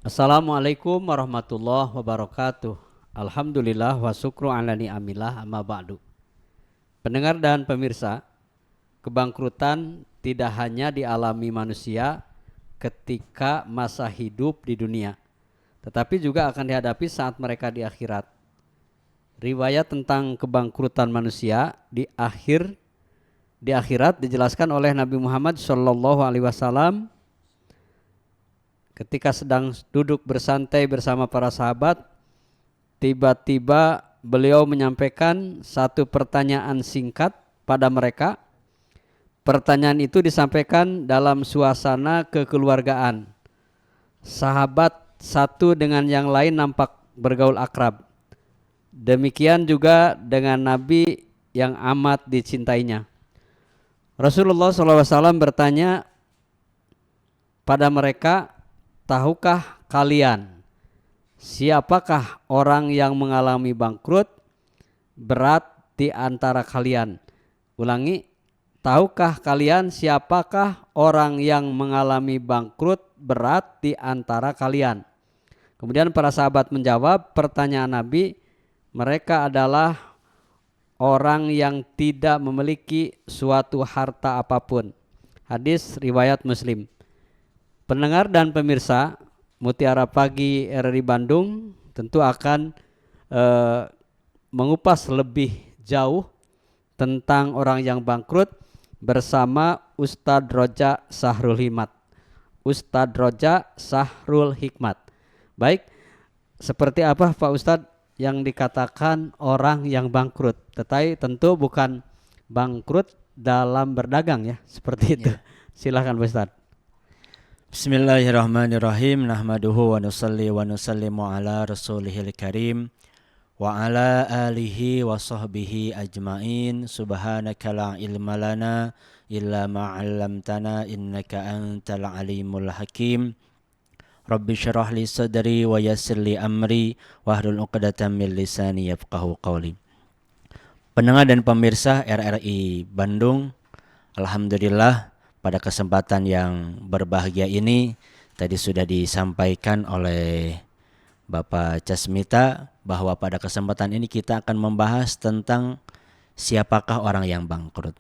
Assalamualaikum warahmatullahi wabarakatuh. Alhamdulillah wa syukru ala ni'amillah amma ba'du. Pendengar dan pemirsa, kebangkrutan tidak hanya dialami manusia ketika masa hidup di dunia, tetapi juga akan dihadapi saat mereka di akhirat. Riwayat tentang kebangkrutan manusia di akhirat dijelaskan oleh Nabi Muhammad SAW ketika sedang duduk bersantai bersama para sahabat. Tiba-tiba beliau menyampaikan satu pertanyaan singkat pada mereka. Pertanyaan itu disampaikan dalam suasana kekeluargaan. Sahabat satu dengan yang lain nampak bergaul akrab. Demikian juga dengan Nabi yang amat dicintainya. Rasulullah SAW bertanya pada mereka, tahukah kalian siapakah orang yang mengalami bangkrut berat di antara kalian? Ulangi, tahukah kalian siapakah orang yang mengalami bangkrut berat di antara kalian? Kemudian para sahabat menjawab pertanyaan Nabi, mereka adalah orang yang tidak memiliki suatu harta apapun. Hadis riwayat Muslim. Pendengar dan pemirsa Mutiara Pagi RRI Bandung tentu akan mengupas lebih jauh tentang orang yang bangkrut bersama Ustadz Roja Sahrul Hikmat. Ustadz Roja Sahrul Hikmat. Baik, seperti apa Pak Ustadz yang dikatakan orang yang bangkrut? Tetapi tentu bukan bangkrut dalam berdagang ya, seperti itu. Silakan Pak Ustadz. Bismillahirrahmanirrahim. Nahmaduhu wa nusalli wa nusallimu ala rasulihil karim wa ala alihi wa sahbihi ajmain. Subhanaka la ilma lana illa ma 'allamtana innaka antal alimul hakim. Rabbi syrah li sadri wa yassir li amri wahlul 'uqdatam min lisani yafqahu qawli. Pendengar dan pemirsa RRI Bandung, alhamdulillah pada kesempatan yang berbahagia ini tadi sudah disampaikan oleh Bapak Casmita bahwa pada kesempatan ini kita akan membahas tentang siapakah orang yang bangkrut.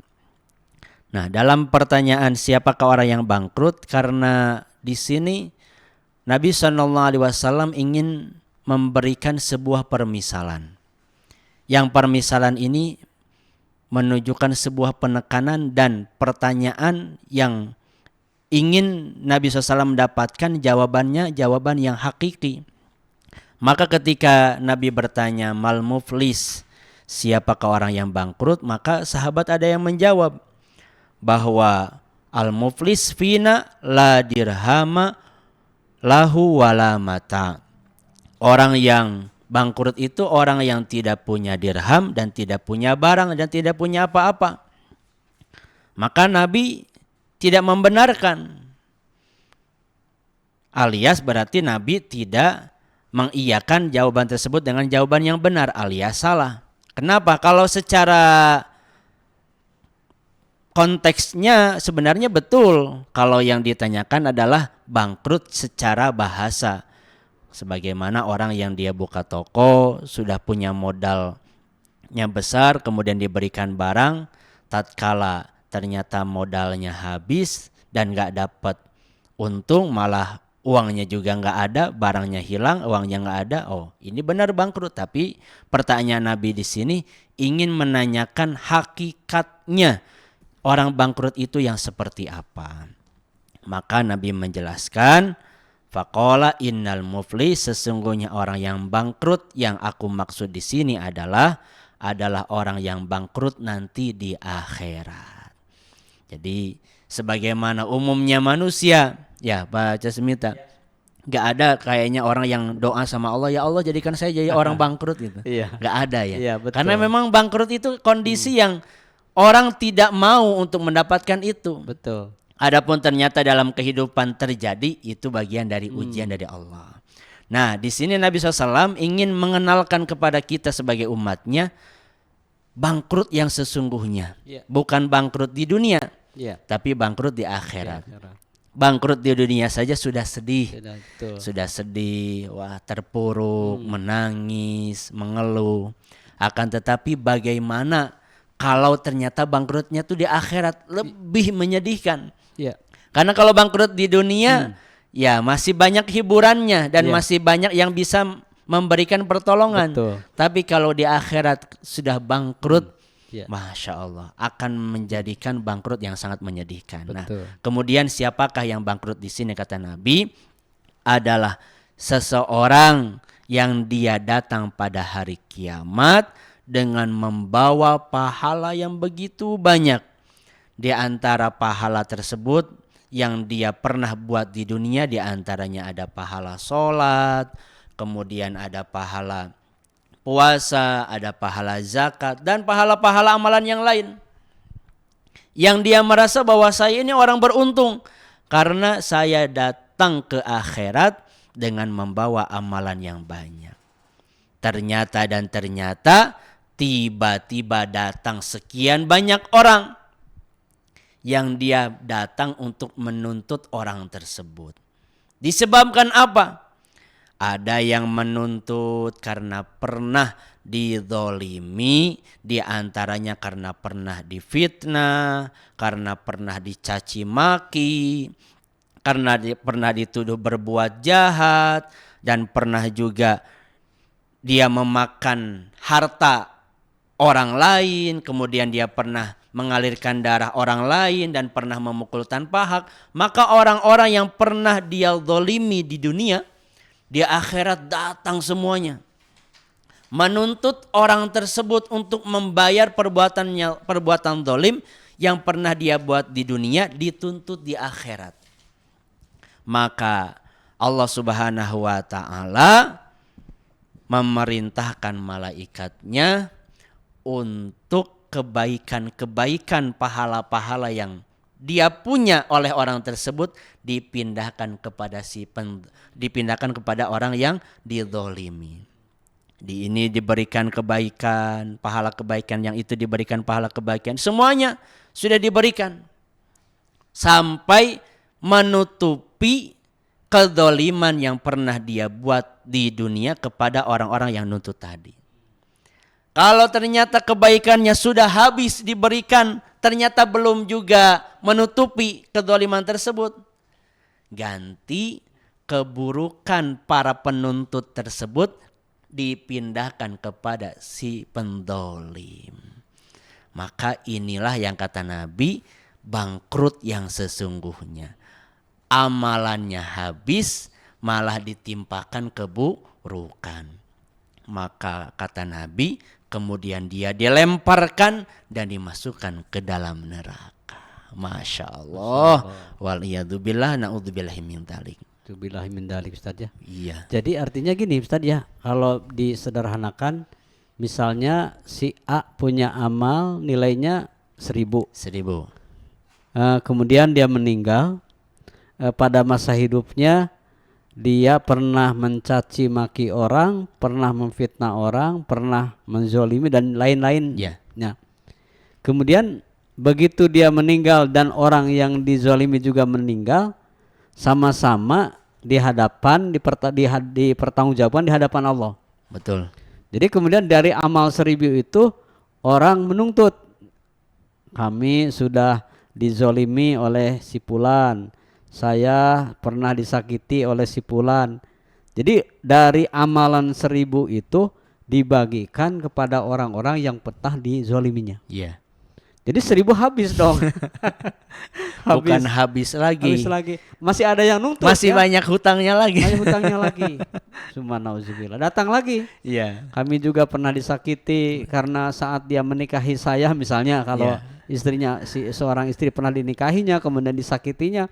Nah, dalam pertanyaan siapakah orang yang bangkrut, karena di sini Nabi SAW ingin memberikan sebuah permisalan. Yang permisalan ini menunjukkan sebuah penekanan dan pertanyaan yang ingin Nabi SAW mendapatkan jawaban yang hakiki. Maka ketika Nabi bertanya mal muflis, siapakah orang yang bangkrut, maka sahabat ada yang menjawab bahwa al muflis fina la dirhama lahu wala mata. Orang yang bangkrut itu orang yang tidak punya dirham dan tidak punya barang dan tidak punya apa-apa. Maka Nabi tidak membenarkan. Alias berarti Nabi tidak mengiyakan jawaban tersebut dengan jawaban yang benar, alias salah. Kenapa? Kalau secara konteksnya sebenarnya betul. Kalau yang ditanyakan adalah bangkrut secara bahasa. Sebagaimana orang yang dia buka toko, sudah punya modalnya besar, kemudian diberikan barang, tatkala ternyata modalnya habis dan gak dapat untung, malah uangnya juga gak ada, barangnya hilang, uangnya gak ada. Oh, ini benar bangkrut. Tapi pertanyaan Nabi di sini ingin menanyakan hakikatnya orang bangkrut itu yang seperti apa. Maka Nabi menjelaskan, faqala innal muflis, sesungguhnya orang yang bangkrut yang aku maksud di sini adalah orang yang bangkrut nanti di akhirat. Jadi sebagaimana umumnya manusia, ya Pak Casmita, gak ada kayaknya orang yang doa sama Allah, ya Allah jadikan saya jadi orang bangkrut gitu. Gak ada ya. Betul. Karena memang bangkrut itu kondisi yang orang tidak mau untuk mendapatkan itu. Betul. Adapun ternyata dalam kehidupan terjadi, itu bagian dari ujian dari Allah. Nah, di sini Nabi SAW ingin mengenalkan kepada kita sebagai umatnya bangkrut yang sesungguhnya. Bukan bangkrut di dunia, tapi bangkrut di akhirat. bangkrut di dunia saja sudah sedih. Sudah, betul. Sudah sedih, wah terpuruk, menangis, mengeluh. Akan tetapi bagaimana kalau ternyata bangkrutnya tuh di akhirat, lebih menyedihkan. Ya. Karena kalau bangkrut di dunia ya masih banyak hiburannya dan Iya. masih banyak yang bisa memberikan pertolongan. Betul. Tapi kalau di akhirat sudah bangkrut, Ya. Masya Allah, akan menjadikan bangkrut yang sangat menyedihkan. Nah, Betul. kemudian siapakah yang bangkrut di sini kata Nabi? Adalah seseorang yang dia datang pada hari kiamat dengan membawa pahala yang begitu banyak. Di antara pahala tersebut yang dia pernah buat di dunia, di antaranya ada pahala sholat, kemudian ada pahala puasa, ada pahala zakat, dan pahala-pahala amalan yang lain. Yang dia merasa bahwa saya ini orang beruntung karena saya datang ke akhirat dengan membawa amalan yang banyak. Ternyata tiba-tiba datang sekian banyak orang yang dia datang untuk menuntut orang tersebut. Disebabkan apa? Ada yang menuntut karena pernah dizolimi, di antaranya karena pernah difitnah, karena pernah dicaci maki, karena pernah dituduh berbuat jahat, dan pernah juga dia memakan harta orang lain, kemudian dia pernah mengalirkan darah orang lain dan pernah memukul tanpa hak. Maka orang-orang yang pernah dia zolimi di dunia, di akhirat datang semuanya menuntut orang tersebut untuk membayar perbuatan zalim yang pernah dia buat di dunia, dituntut di akhirat. Maka Allah Subhanahu wa taala memerintahkan malaikatnya untuk kebaikan-kebaikan, pahala-pahala yang dia punya oleh orang tersebut dipindahkan kepada orang yang dizolimi. Di ini diberikan kebaikan, pahala kebaikan, yang itu diberikan pahala kebaikan, semuanya sudah diberikan sampai menutupi kezaliman yang pernah dia buat di dunia kepada orang-orang yang nuntut tadi. Kalau ternyata kebaikannya sudah habis diberikan, ternyata belum juga menutupi kezaliman tersebut, ganti keburukan para penuntut tersebut dipindahkan kepada si pendolim. Maka inilah yang kata Nabi, bangkrut yang sesungguhnya. Amalannya habis, malah ditimpakan keburukan. Maka kata Nabi, kemudian dia dilemparkan dan dimasukkan ke dalam neraka. Masya Allah. Waliyadzubillah, na'udzubillahi min dzalik. Billahi min dzalik, Ustaz ya. Iya. Jadi artinya gini Ustaz ya, kalau disederhanakan misalnya si A punya amal nilainya 1000. Kemudian dia meninggal, pada masa hidupnya dia pernah mencaci maki orang, pernah memfitnah orang, pernah menzolimi dan lain-lain. Ya. Nah, kemudian begitu dia meninggal dan orang yang dizolimi juga meninggal, sama-sama di hadapan dipertanggungjawabkan di hadapan Allah. Betul. Jadi kemudian dari amal 1000 itu orang menuntut, kami sudah dizolimi oleh si fulan, saya pernah disakiti oleh si fulan. Jadi dari amalan 1000 itu dibagikan kepada orang-orang yang pernah dizoliminya. Iya. Jadi 1000 habis dong. Bukan habis lagi. Habis lagi. Masih ada yang nuntut. Masih ya? banyak hutangnya lagi. Banyak hutangnya lagi. Subhanallah. Datang lagi. Iya. Kami juga pernah disakiti karena saat dia menikahi saya, misalnya kalau istrinya, seorang istri pernah dinikahinya kemudian disakitinya,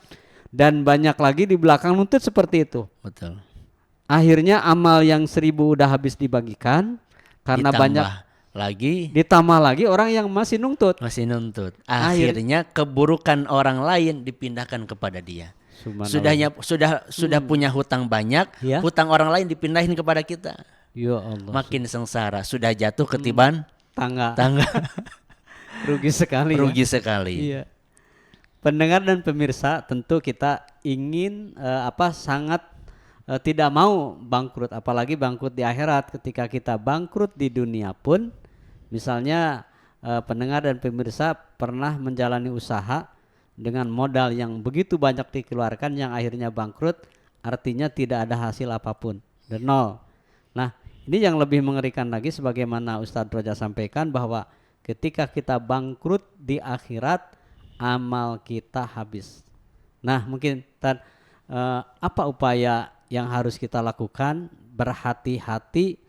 dan banyak lagi di belakang nuntut seperti itu. Betul. Akhirnya amal yang 1000 udah habis dibagikan karena ditambah lagi orang yang masih nuntut. Akhirnya keburukan orang lain dipindahkan kepada dia. Sudah punya hutang banyak, hutang orang lain dipindahin kepada kita. Ya Allah. Makin sengsara, sudah jatuh ketiban tangga. tangga. Rugi sekali. Rugi sekali. Iya. pendengar dan pemirsa, tentu kita ingin sangat tidak mau bangkrut, apalagi bangkrut di akhirat. Ketika kita bangkrut di dunia pun, misalnya pendengar dan pemirsa pernah menjalani usaha dengan modal yang begitu banyak dikeluarkan yang akhirnya bangkrut, artinya tidak ada hasil apapun, dan nol. Nah, ini yang lebih mengerikan lagi, sebagaimana Ustadz Roja sampaikan, bahwa ketika kita bangkrut di akhirat, amal kita habis. Nah, mungkin apa upaya yang harus kita lakukan? Berhati-hati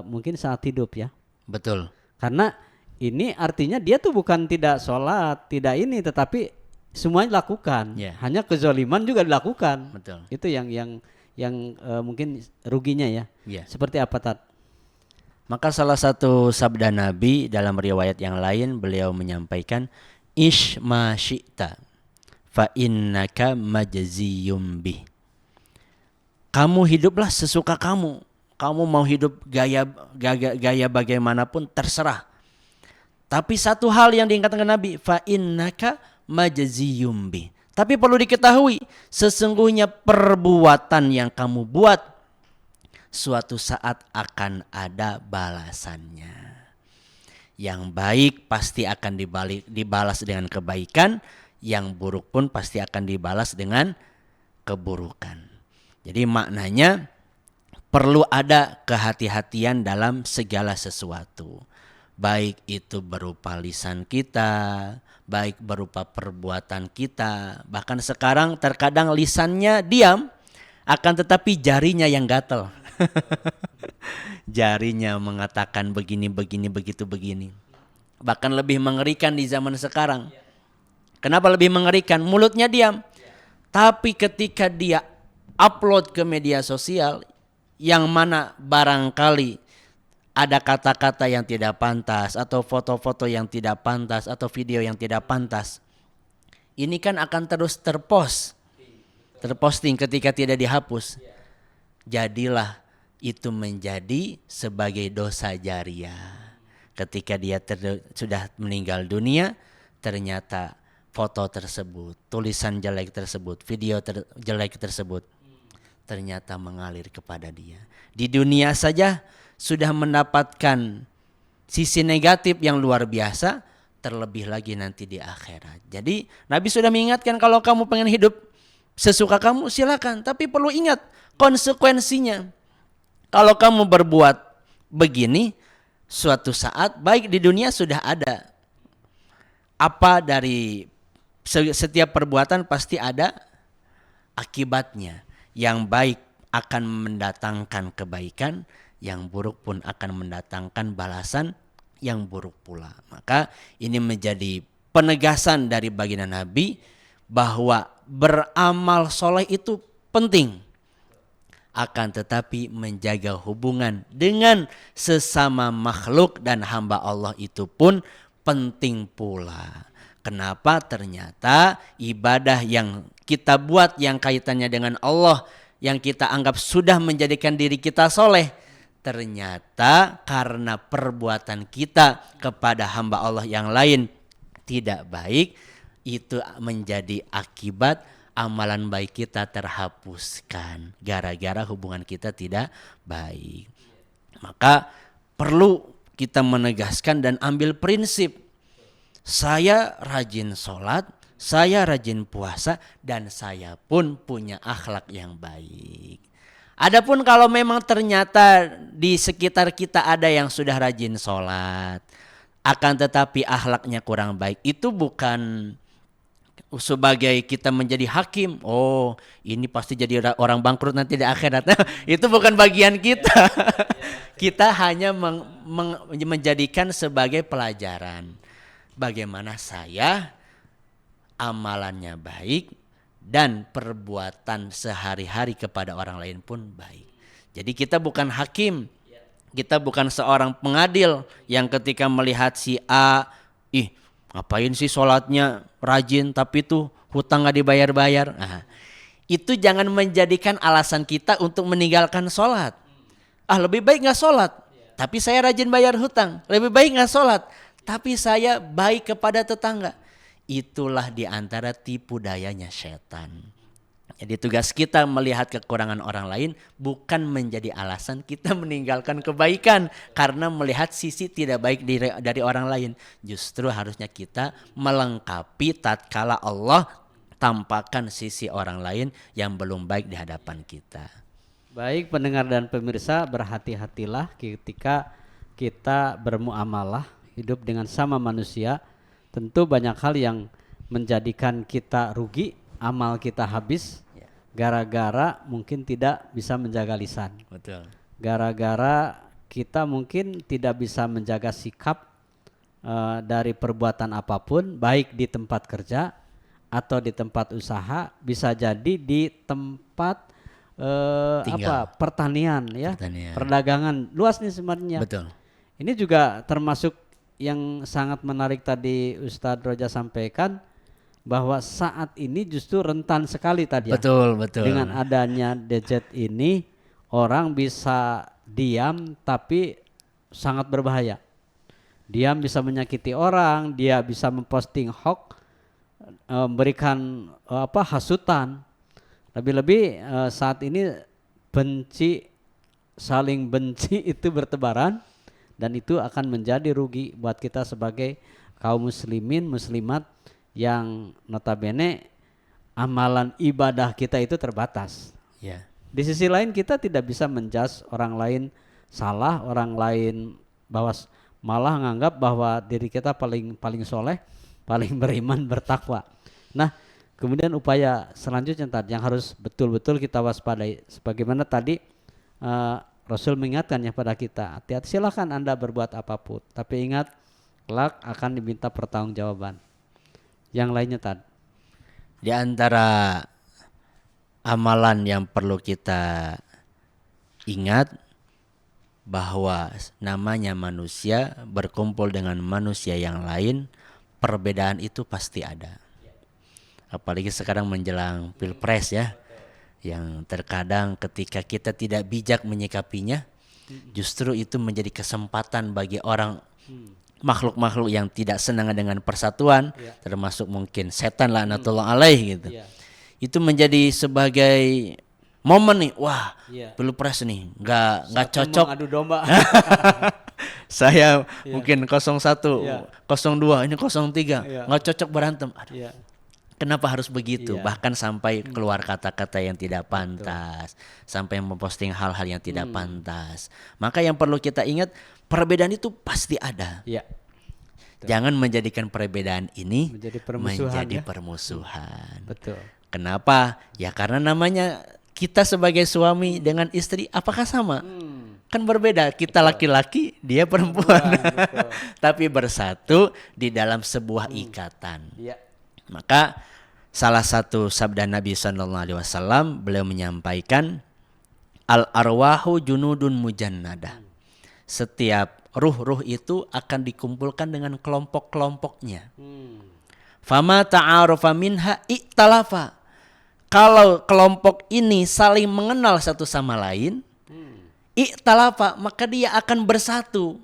mungkin saat hidup ya. Betul. Karena ini artinya dia tuh bukan tidak sholat, tidak ini, tetapi semuanya dilakukan. Hanya kezaliman juga dilakukan. Betul. Itu yang mungkin ruginya ya. Seperti apa, Tat? Maka salah satu sabda Nabi dalam riwayat yang lain, beliau menyampaikan, ish ma syi'ta fa innaka majziyum bih. Kamu hiduplah sesuka kamu. Kamu mau hidup gaya bagaimanapun terserah. Tapi satu hal yang diingatkan Nabi, fa innaka majziyum bih. Tapi perlu diketahui, sesungguhnya perbuatan yang kamu buat suatu saat akan ada balasannya. Yang baik pasti akan dibalas dengan kebaikan, yang buruk pun pasti akan dibalas dengan keburukan. Jadi maknanya perlu ada kehati-hatian dalam segala sesuatu. Baik itu berupa lisan kita, baik berupa perbuatan kita. Bahkan sekarang terkadang lisannya diam, akan tetapi jarinya yang gatal. Jarinya mengatakan begini, begitu, begini. Bahkan lebih mengerikan di zaman sekarang. Kenapa lebih mengerikan? Mulutnya diam. Tapi ketika dia upload ke media sosial, yang mana barangkali ada kata-kata yang tidak pantas, atau foto-foto yang tidak pantas, atau video yang tidak pantas, ini kan akan terus terposting ketika tidak dihapus. Jadilah itu menjadi sebagai dosa jariah. Ketika dia sudah meninggal dunia, ternyata foto tersebut, tulisan jelek tersebut, video jelek tersebut ternyata mengalir kepada dia. Di dunia saja sudah mendapatkan sisi negatif yang luar biasa, terlebih lagi nanti di akhirat. Jadi Nabi sudah mengingatkan, kalau kamu pengen hidup sesuka kamu silakan, tapi perlu ingat konsekuensinya. Kalau kamu berbuat begini, suatu saat baik di dunia sudah ada. Apa dari setiap perbuatan pasti ada akibatnya. Yang baik akan mendatangkan kebaikan, yang buruk pun akan mendatangkan balasan yang buruk pula. Maka ini menjadi penegasan dari baginda Nabi bahwa beramal soleh itu penting. Akan tetapi menjaga hubungan dengan sesama makhluk dan hamba Allah itu pun penting pula. Kenapa? Ternyata ibadah yang kita buat yang kaitannya dengan Allah, yang kita anggap sudah menjadikan diri kita soleh, ternyata karena perbuatan kita kepada hamba Allah yang lain tidak baik, itu menjadi akibat amalan baik kita terhapuskan gara-gara hubungan kita tidak baik. Maka perlu kita menegaskan dan ambil prinsip, saya rajin sholat, saya rajin puasa, dan saya pun punya akhlak yang baik. Adapun kalau memang ternyata di sekitar kita ada yang sudah rajin sholat, akan tetapi akhlaknya kurang baik, itu bukan sebagai kita menjadi hakim. Oh, ini pasti jadi orang bangkrut nanti di akhirat. Itu bukan bagian kita. Kita hanya menjadikan sebagai pelajaran. Bagaimana saya amalannya baik dan perbuatan sehari-hari kepada orang lain pun baik. Jadi kita bukan hakim, kita bukan seorang pengadil yang ketika melihat si A, ngapain sih sholatnya rajin tapi tuh hutang gak dibayar-bayar. Nah, itu jangan menjadikan alasan kita untuk meninggalkan sholat. Lebih baik gak sholat, tapi saya rajin bayar hutang. Lebih baik gak sholat, tapi saya baik kepada tetangga. itulah di antara tipu dayanya setan. Jadi tugas kita melihat kekurangan orang lain bukan menjadi alasan kita meninggalkan kebaikan karena melihat sisi tidak baik dari orang lain. Justru harusnya kita melengkapi tatkala Allah tampakkan sisi orang lain yang belum baik di hadapan kita. Baik pendengar dan pemirsa, berhati-hatilah ketika kita bermuamalah hidup dengan sama manusia. Tentu banyak hal yang menjadikan kita rugi, amal kita habis gara-gara mungkin tidak bisa menjaga lisan. Betul. Gara-gara kita mungkin tidak bisa menjaga sikap dari perbuatan apapun, baik di tempat kerja atau di tempat usaha, bisa jadi di tempat pertanian ya, perdagangan luas nih sebenarnya. Betul. Ini juga termasuk yang sangat menarik tadi Ustadz Roja sampaikan, bahwa saat ini justru rentan sekali tadi ya. Betul. Dengan adanya gadget ini orang bisa diam tapi sangat berbahaya. Diam bisa menyakiti orang, dia bisa memposting hoax, memberikan hasutan. Lebih-lebih saat ini saling benci itu bertebaran, dan itu akan menjadi rugi buat kita sebagai kaum muslimin muslimat yang notabene amalan ibadah kita itu terbatas. Ya. Di sisi lain kita tidak bisa menjudge orang lain salah, orang lain bahwa malah menganggap bahwa diri kita paling soleh, paling beriman, bertakwa. Nah, kemudian upaya selanjutnya tadi yang harus betul-betul kita waspadai, sebagaimana tadi Rasul mengingatkan ya pada kita, hati-hati, silakan Anda berbuat apapun, tapi ingat kelak akan diminta pertanggungjawaban. Yang lainnya tadi, di antara amalan yang perlu kita ingat bahwa namanya manusia berkumpul dengan manusia yang lain, perbedaan itu pasti ada. Apalagi sekarang menjelang Pilpres ya, yang terkadang ketika kita tidak bijak menyikapinya, justru itu menjadi kesempatan bagi orang makhluk-makhluk yang tidak senang dengan persatuan, termasuk mungkin setan laknatullah alaih gitu. Itu menjadi sebagai momen nih, wah Pilpres nih nggak cocok. Adu domba. Saya mungkin 01, 02, ini 03, nggak cocok berantem. Aduh. Kenapa harus begitu? Bahkan sampai keluar kata-kata yang tidak pantas, sampai memposting hal-hal yang tidak pantas. Maka yang perlu kita ingat, perbedaan itu pasti ada. Jangan menjadikan perbedaan ini menjadi permusuhan. Betul. Kenapa? Ya karena namanya kita sebagai suami dengan istri apakah sama? Kan berbeda. Kita laki-laki, dia perempuan. Tapi bersatu di dalam sebuah ikatan. Maka salah satu sabda Nabi SAW, beliau menyampaikan, al-arwahu junudun mujannadah. Setiap ruh-ruh itu akan dikumpulkan dengan kelompok-kelompoknya. Fama ta'arufa minha i'talafa. Kalau kelompok ini saling mengenal satu sama lain, i'talafa, maka dia akan bersatu.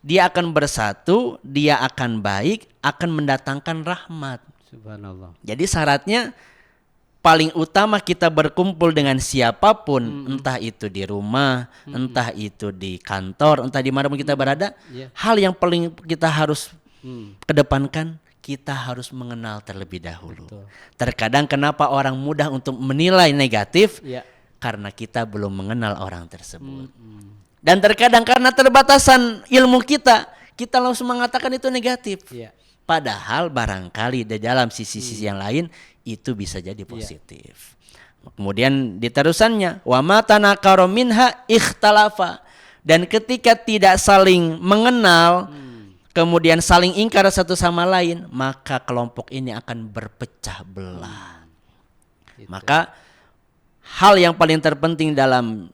Dia akan bersatu, dia akan baik, akan mendatangkan rahmat. Subhanallah. Jadi syaratnya paling utama kita berkumpul dengan siapapun, entah itu di rumah, entah itu di kantor, entah di mana pun kita berada, hal yang paling kita harus kedepankan, kita harus mengenal terlebih dahulu. Terkadang kenapa orang mudah untuk menilai negatif? Karena kita belum mengenal orang tersebut. Dan terkadang karena terbatasan ilmu kita langsung mengatakan itu negatif. Padahal barangkali di dalam sisi-sisi yang lain itu bisa jadi positif. Kemudian diterusannya, wa ma tanakaru minha ikhtalafa. Dan ketika tidak saling mengenal, kemudian saling ingkar satu sama lain, maka kelompok ini akan berpecah belah. Maka hal yang paling terpenting dalam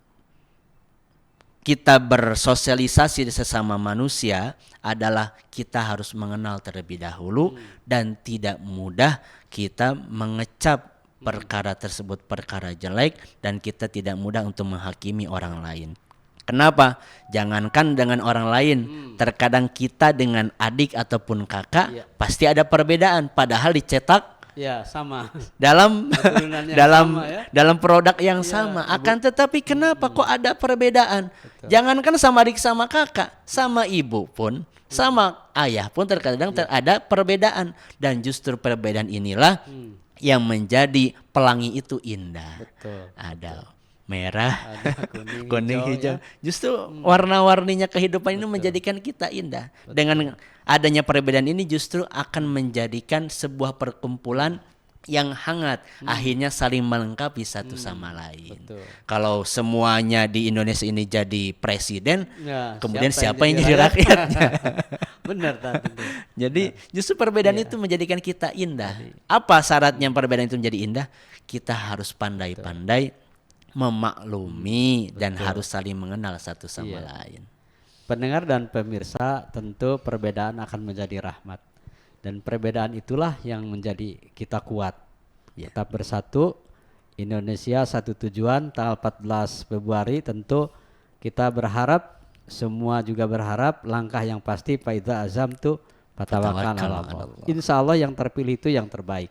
kita bersosialisasi sesama manusia adalah kita harus mengenal terlebih dahulu dan tidak mudah kita mengecap perkara tersebut perkara jelek, dan kita tidak mudah untuk menghakimi orang lain. Kenapa? Jangankan dengan orang lain, terkadang kita dengan adik ataupun kakak Iya. pasti ada perbedaan. Padahal dicetak Ya, sama. dalam Keturunan yang dalam sama ya. dalam produk yang Iya, sama. Akan tetapi kenapa kok ada perbedaan? Jangankan sama adik sama kakak, sama ibu pun, sama ayah pun terkadang ada perbedaan, dan justru perbedaan inilah yang menjadi pelangi itu indah. Betul. Ada merah, Ada kuning, kuning, hijau. ya. Justru warna-warninya kehidupan ini menjadikan kita indah. Dengan adanya perbedaan ini justru akan menjadikan sebuah perkumpulan yang hangat, akhirnya saling melengkapi satu sama lain. Betul. Kalau semuanya di Indonesia ini jadi presiden, Ya, kemudian siapa yang jadi rakyatnya? Benar tadi. Jadi justru perbedaan itu menjadikan kita indah. Apa syaratnya perbedaan itu menjadi indah? Kita harus pandai-pandai memaklumi dan harus saling mengenal satu sama lain. Pendengar dan pemirsa, tentu perbedaan akan menjadi rahmat. Dan perbedaan itulah yang menjadi kita kuat. Tetap bersatu, Indonesia satu tujuan, tanggal 14 Februari tentu kita berharap, semua juga berharap, langkah yang pasti faidza azamtu fatawakal ala Allah. Insya Allah yang terpilih itu yang terbaik.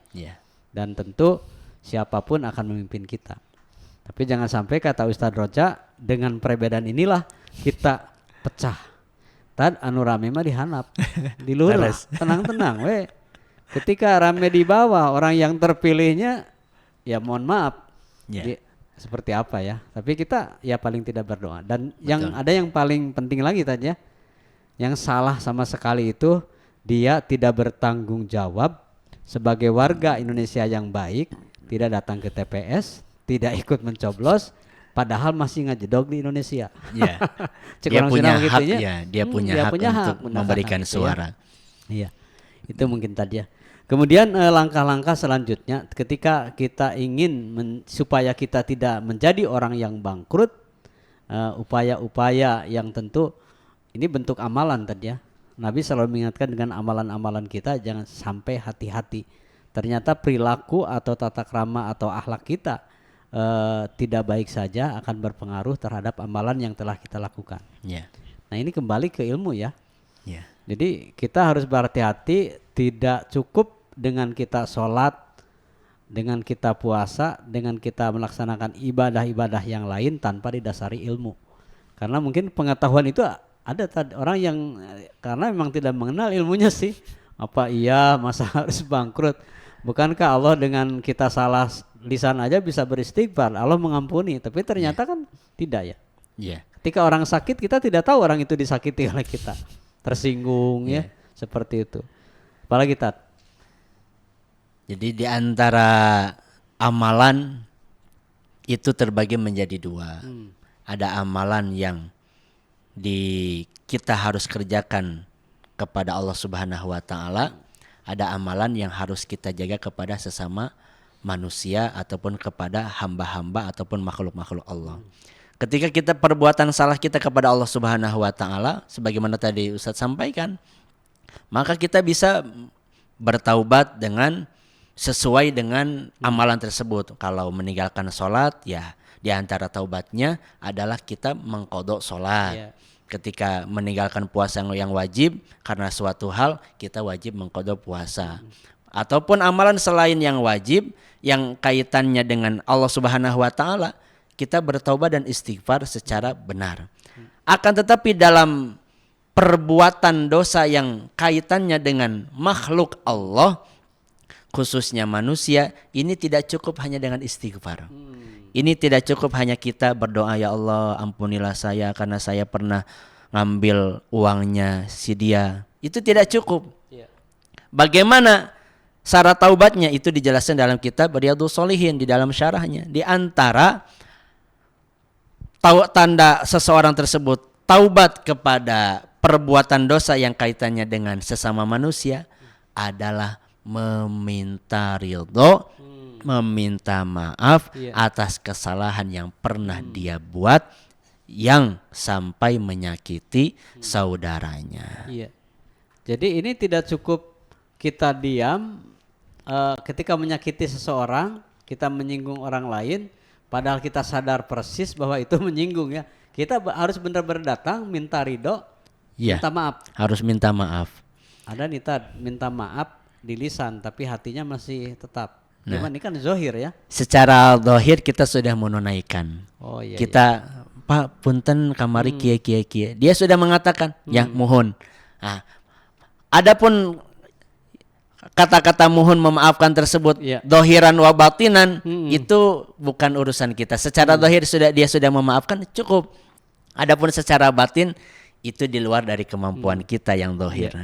Dan tentu siapapun akan memimpin kita. Tapi jangan sampai kata Ustadz Roja, dengan perbedaan inilah kita pecah. Tad anu rame mah dihanap, di luar tenang-tenang we. Ketika rame di bawah, orang yang terpilihnya ya mohon maaf. Seperti apa ya? Tapi kita ya paling tidak berdoa. Dan yang ada yang paling penting lagi tadi ya, yang salah sama sekali itu dia tidak bertanggung jawab sebagai warga Indonesia yang baik, tidak datang ke TPS, tidak ikut mencoblos, padahal masih ngajedog di Indonesia. Dia punya hak ya, dia punya hak untuk memberikan gitu suara. Iya, itu mungkin tadi ya. Kemudian langkah-langkah selanjutnya, ketika kita ingin supaya kita tidak menjadi orang yang bangkrut, upaya-upaya yang tentu ini bentuk amalan tadi ya. Nabi selalu mengingatkan dengan amalan-amalan kita jangan sampai hati-hati. Ternyata perilaku atau tata krama atau akhlak kita tidak baik saja akan berpengaruh terhadap amalan yang telah kita lakukan. Nah ini kembali ke ilmu ya. Jadi kita harus berhati-hati, tidak cukup dengan kita sholat, dengan kita puasa, dengan kita melaksanakan ibadah-ibadah yang lain tanpa didasari ilmu. Karena mungkin pengetahuan itu ada orang yang karena memang tidak mengenal ilmunya sih. Apa iya masa harus bangkrut? Bukankah Allah dengan kita salah lisan aja bisa beristighfar, Allah mengampuni, tapi ternyata kan tidak ya. Ketika orang sakit kita tidak tahu orang itu disakiti oleh kita, tersinggung ya, seperti itu. Apalagi Tat? Jadi di antara amalan itu terbagi menjadi dua. Ada amalan yang kita harus kerjakan kepada Allah Subhanahu wa taala. Ada amalan yang harus kita jaga kepada sesama manusia ataupun kepada hamba-hamba ataupun makhluk-makhluk Allah. Ketika kita perbuatan salah kita kepada Allah Subhanahu wa taala, sebagaimana tadi Ustadz sampaikan, maka kita bisa bertaubat dengan sesuai dengan amalan tersebut. Kalau meninggalkan sholat, ya di antara taubatnya adalah kita mengqadha sholat. Ketika meninggalkan puasa yang wajib karena suatu hal, kita wajib mengqadha puasa. Ataupun amalan selain yang wajib yang kaitannya dengan Allah Subhanahu wa taala, kita bertaubat dan istighfar secara benar. Akan tetapi dalam perbuatan dosa yang kaitannya dengan makhluk Allah, khususnya manusia, ini tidak cukup hanya dengan istighfar. Ini tidak cukup hanya kita berdoa, ya Allah ampunilah saya karena saya pernah ngambil uangnya si dia. Itu tidak cukup. Bagaimana syarat taubatnya? Itu dijelaskan dalam kitab Riyadhus Shalihin di dalam syarahnya. Di antara tanda seseorang tersebut taubat kepada perbuatan dosa yang kaitannya dengan sesama manusia adalah meminta ridho, meminta maaf atas kesalahan yang pernah dia buat yang sampai menyakiti saudaranya. Jadi ini tidak cukup kita diam ketika menyakiti seseorang, kita menyinggung orang lain, padahal kita sadar persis bahwa itu menyinggung ya. Kita harus benar-benar datang minta ridho, Iya. minta maaf. Harus minta maaf. Ada minta maaf di lisan tapi hatinya masih tetap. Nah. Cuman ini kan zohir ya. Secara zahir kita sudah menunaikan. Oh iya. Kita Pak punten kamari kia. Dia sudah mengatakan ya mohon. Nah, adapun kata-kata mohon memaafkan tersebut Iya. dohiran wa batinan itu bukan urusan kita. Secara dohir dia sudah memaafkan cukup. Adapun secara batin itu di luar dari kemampuan kita yang dohir.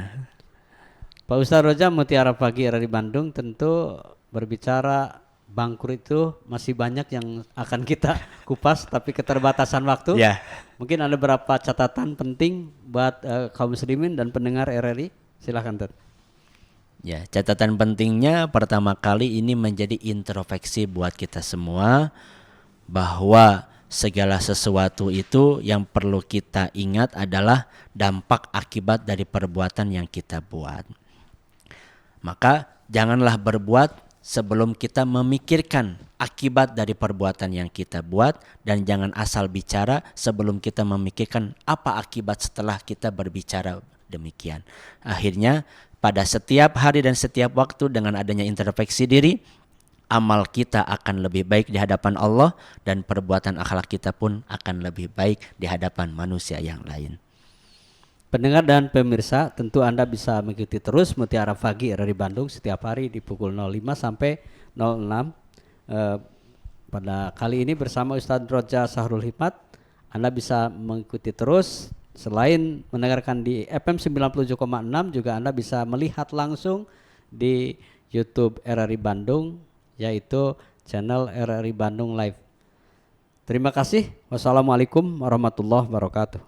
Pak Ustadz Roja Mutiara Pagi dari Bandung, tentu berbicara bangkrut itu masih banyak yang akan kita kupas, tapi keterbatasan waktu. Ya. Mungkin ada beberapa catatan penting buat kaum muslimin dan pendengar RRI. Silahkan Ted. Ya, catatan pentingnya pertama kali ini menjadi introspeksi buat kita semua bahwa segala sesuatu itu yang perlu kita ingat adalah dampak akibat dari perbuatan yang kita buat. Maka janganlah berbuat sebelum kita memikirkan akibat dari perbuatan yang kita buat, dan jangan asal bicara sebelum kita memikirkan apa akibat setelah kita berbicara demikian. Akhirnya pada setiap hari dan setiap waktu dengan adanya introspeksi diri, amal kita akan lebih baik di hadapan Allah dan perbuatan akhlak kita pun akan lebih baik di hadapan manusia yang lain. Pendengar dan pemirsa, tentu Anda bisa mengikuti terus Mutiara Pagi dari Bandung setiap hari di pukul 05 sampai 06. Pada kali ini bersama Ustadz Roja Sahrul Hikmat, Anda bisa mengikuti terus. Selain mendengarkan di FM 97,6, juga Anda bisa melihat langsung di YouTube RRI Bandung, yaitu channel RRI Bandung Live. Terima kasih. Wassalamualaikum warahmatullahi wabarakatuh.